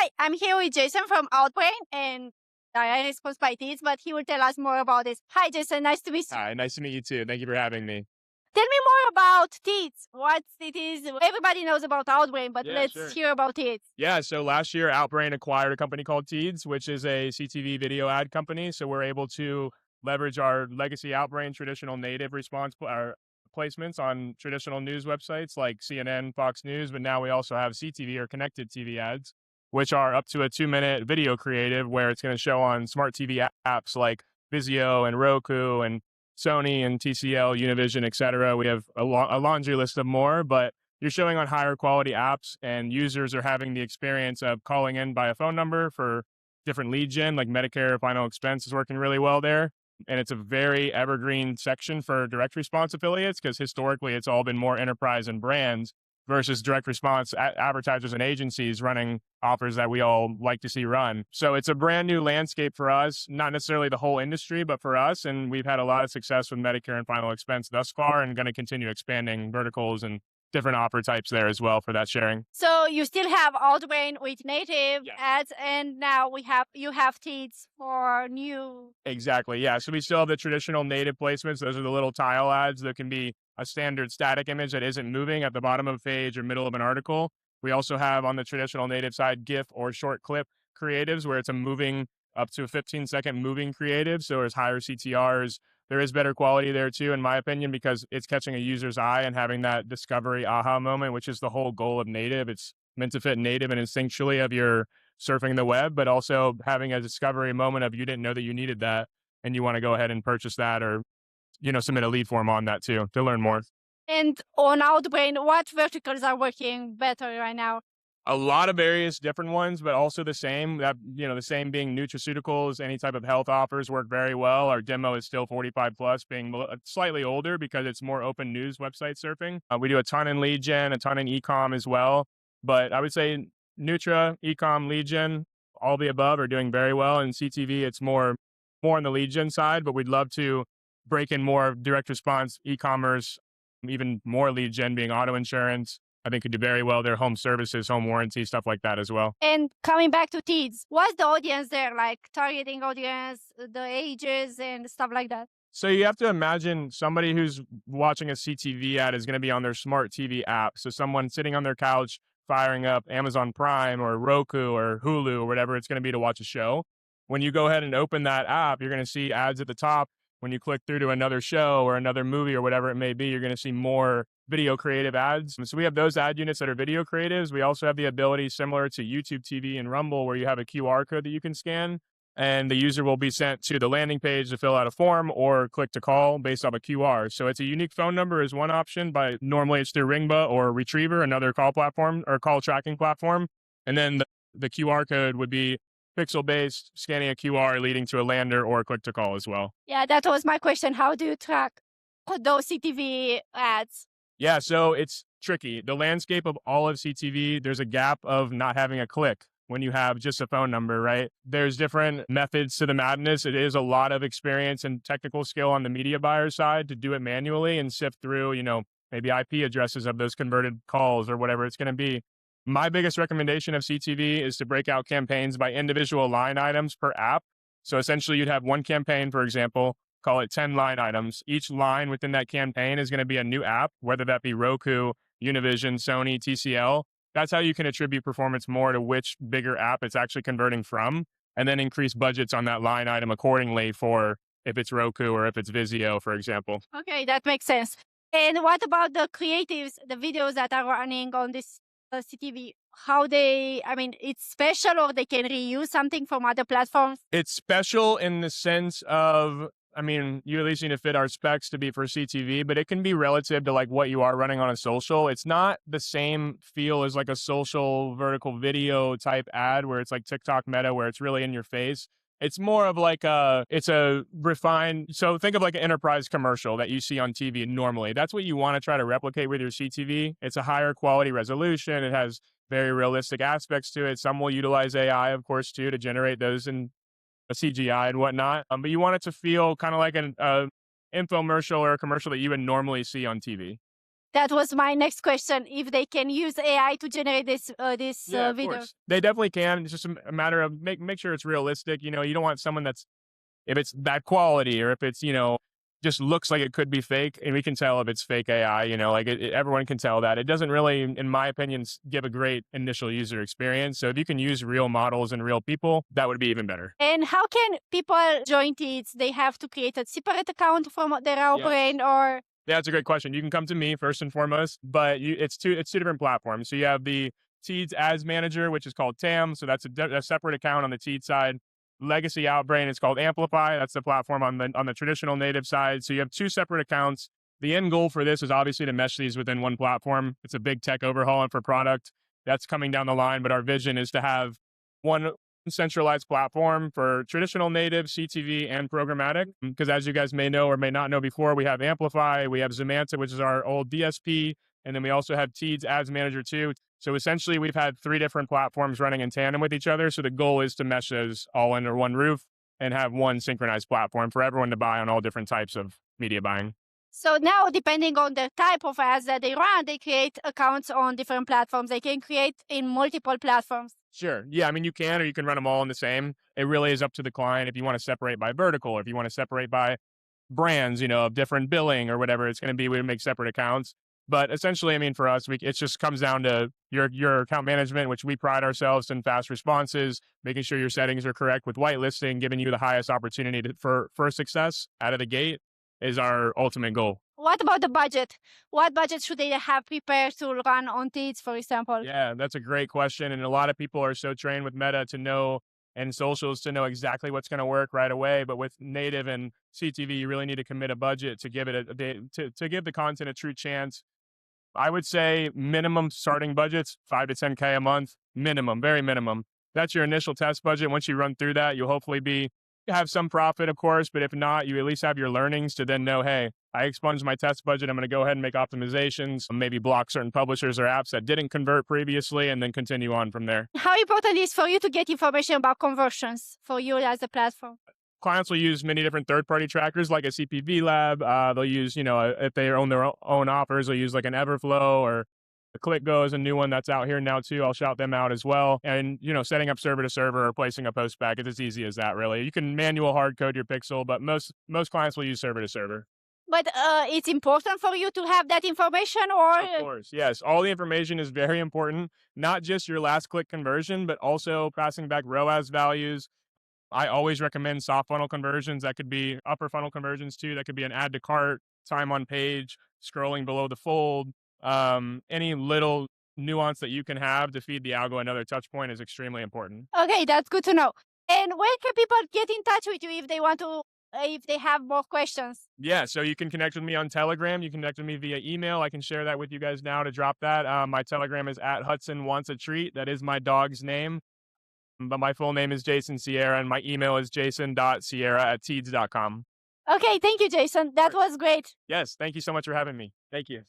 Hi, I'm here with Jason from Outbrain, and Diane is sponsored by Teads, but he will tell us more about this. Hi, Jason. Nice to meet you. Hi, nice to meet you too. Thank you for having me. Tell me more about Teads. What it is. Everybody knows about Outbrain, but Yeah, let's sure. hear about Teads. Yeah, so last year, Outbrain acquired a company called Teads, which is a CTV video ad company. So we're able to leverage our legacy Outbrain traditional native response placements on traditional news websites like CNN, Fox News, but now we also have CTV or connected TV ads, which are up to a 2-minute video creative where it's going to show on smart TV apps like Vizio and Roku and Sony and TCL, Univision, et cetera. We have a laundry list of more, but you're showing on higher quality apps, and users are having the experience of calling in by a phone number for different lead gen, like Medicare final expense is working really well there. And it's a very evergreen section for direct response affiliates because historically it's all been more enterprise and brands versus direct response advertisers and agencies running offers that we all like to see run. So it's a brand new landscape for us, not necessarily the whole industry, but for us. And we've had a lot of success with Medicare and final expense thus far, and going to continue expanding verticals and different offer types there as well for that sharing. So you still have Outbrain with native ads, and now you have Teads for new. Exactly. Yeah. So we still have the traditional native placements. Those are the little tile ads that can be a standard static image that isn't moving at the bottom of a page or middle of an article. We also have on the traditional native side GIF or short clip creatives where it's a moving up to a 15-second moving creative. So there's higher CTRs. There is better quality there too, in my opinion, because it's catching a user's eye and having that discovery aha moment, which is the whole goal of native. It's meant to fit native and instinctually of your surfing the web, but also having a discovery moment of you didn't know that you needed that and you want to go ahead and purchase that or, submit a lead form on that too to learn more. And on Outbrain, what verticals are working better right now? A lot of various different ones, but also the same. That the same being nutraceuticals, any type of health offers work very well. Our demo is still 45 plus, being slightly older because it's more open news website surfing. We do a ton in lead gen, a ton in ecom as well. But I would say nutra, ecom, lead gen, all the above are doing very well. And CTV, it's more on the lead gen side, but we'd love to break in more direct response, e-commerce, even more lead gen being auto insurance. I think could do very well. Their home services, home warranty, stuff like that as well. And coming back to Teads, what's the audience there, like targeting audience, the ages and stuff like that? So you have to imagine somebody who's watching a CTV ad is going to be on their smart TV app. So someone sitting on their couch, firing up Amazon Prime or Roku or Hulu or whatever it's going to be to watch a show. When you go ahead and open that app, you're going to see ads at the top. When you click through to another show or another movie or whatever it may be, you're going to see more video creative ads. So we have those ad units that are video creatives. We also have the ability similar to YouTube TV and Rumble where you have a QR code that you can scan and the user will be sent to the landing page to fill out a form or click to call based off a QR. So it's a unique phone number is one option, but normally it's through Ringba or Retriever, another call platform or call tracking platform. And then the QR code would be pixel-based, scanning a QR leading to a lander or a click-to-call as well. Yeah, that was my question. How do you track those CTV ads? Yeah, so it's tricky. The landscape of all of CTV, there's a gap of not having a click when you have just a phone number, right? There's different methods to the madness. It is a lot of experience and technical skill on the media buyer side to do it manually and sift through, maybe IP addresses of those converted calls or whatever it's going to be. My biggest recommendation of CTV is to break out campaigns by individual line items per app. So essentially you'd have one campaign, for example, call it 10 line items. Each line within that campaign is going to be a new app, whether that be Roku, Univision, Sony, TCL. That's how you can attribute performance more to which bigger app it's actually converting from, and then increase budgets on that line item accordingly for if it's Roku or if it's Vizio, for example. Okay, that makes sense. And what about the creatives, the videos that are running on this CTV? It's special or they can reuse something from other platforms? It's special in the sense of, you at least need to fit our specs to be for CTV, but it can be relative to like what you are running on a social. It's not the same feel as like a social vertical video type ad where it's like TikTok Meta, where it's really in your face. It's more of like it's a refined, so think of like an enterprise commercial that you see on TV normally. That's what you want to try to replicate with your CTV. It's a higher quality resolution. It has very realistic aspects to it. Some will utilize AI, of course, too, to generate those in a CGI and whatnot. But you want it to feel kind of like an infomercial or a commercial that you would normally see on TV. That was my next question. If they can use AI to generate this Yeah, of video. course. They definitely can. It's just a matter of make sure it's realistic. You know, you don't want someone that's if it's bad quality or if it's, just looks like it could be fake, and we can tell if it's fake AI, like everyone can tell that. It doesn't really, in my opinion, give a great initial user experience. So if you can use real models and real people, that would be even better. And how can people join Teads? They have to create a separate account from their Outbrain or? Yeah, that's a great question. You can come to me first and foremost, but it's two different platforms. So you have the Teads Ads Manager, which is called TAM. So that's a separate account on the Teads side. Legacy Outbrain is called Amplify. That's the platform on the traditional native side. So you have two separate accounts. The end goal for this is obviously to mesh these within one platform. It's a big tech overhaul and for product that's coming down the line. But our vision is to have one centralized platform for traditional native, CTV, and programmatic. Because as you guys may know or may not know before, we have Amplify, we have Zemanta, which is our old DSP, and then we also have Teads Ads Manager too. So essentially, we've had three different platforms running in tandem with each other. So the goal is to mesh those all under one roof and have one synchronized platform for everyone to buy on all different types of media buying. So now, depending on the type of ads that they run, they create accounts on different platforms. They can create in multiple platforms. Sure. Yeah. I mean, you can, or you can run them all in the same. It really is up to the client if you want to separate by vertical, or if you want to separate by brands, of different billing or whatever it's going to be. We would make separate accounts. But essentially, I mean, for us, it just comes down to your account management, which we pride ourselves in fast responses, making sure your settings are correct with whitelisting, giving you the highest opportunity for success out of the gate is our ultimate goal. What about the budget? What budget should they have prepared to run on Teads, for example? Yeah, that's a great question. And a lot of people are so trained with Meta to know and socials to know exactly what's going to work right away. But with native and CTV, you really need to commit a budget to give it to give the content a true chance. I would say minimum starting budgets, 5 to 10K a month, minimum, very minimum. That's your initial test budget. Once you run through that, you'll hopefully have some profit, of course, but if not, you at least have your learnings to then know, hey, I expunged my test budget. I'm going to go ahead and make optimizations, maybe block certain publishers or apps that didn't convert previously, and then continue on from there. How important is for you to get information about conversions for you as a platform? Clients will use many different third-party trackers like a CPV lab. They'll use, if they own their own offers, they'll use like an Everflow or a ClickGo is a new one that's out here now too. I'll shout them out as well. And, setting up server to server or placing a postback, it's as easy as that, really. You can manual hard code your pixel, but most clients will use server to server. But it's important for you to have that information, or? Of course, yes. All the information is very important, not just your last click conversion, but also passing back ROAS values. I always recommend soft funnel conversions. That could be upper funnel conversions too. That could be an add to cart, time on page, scrolling below the fold. Any little nuance that you can have to feed the algo another touch point is extremely important. Okay, that's good to know. And where can people get in touch with you if they have more questions? Yeah, so you can connect with me on Telegram. You can connect with me via email. I can share that with you guys now to drop that. My Telegram is @HudsonWantsATreat. That is my dog's name. But my full name is Jason Sierra, and my email is jason.sierra@teads.com. Okay, thank you, Jason. That was great. Yes, thank you so much for having me. Thank you.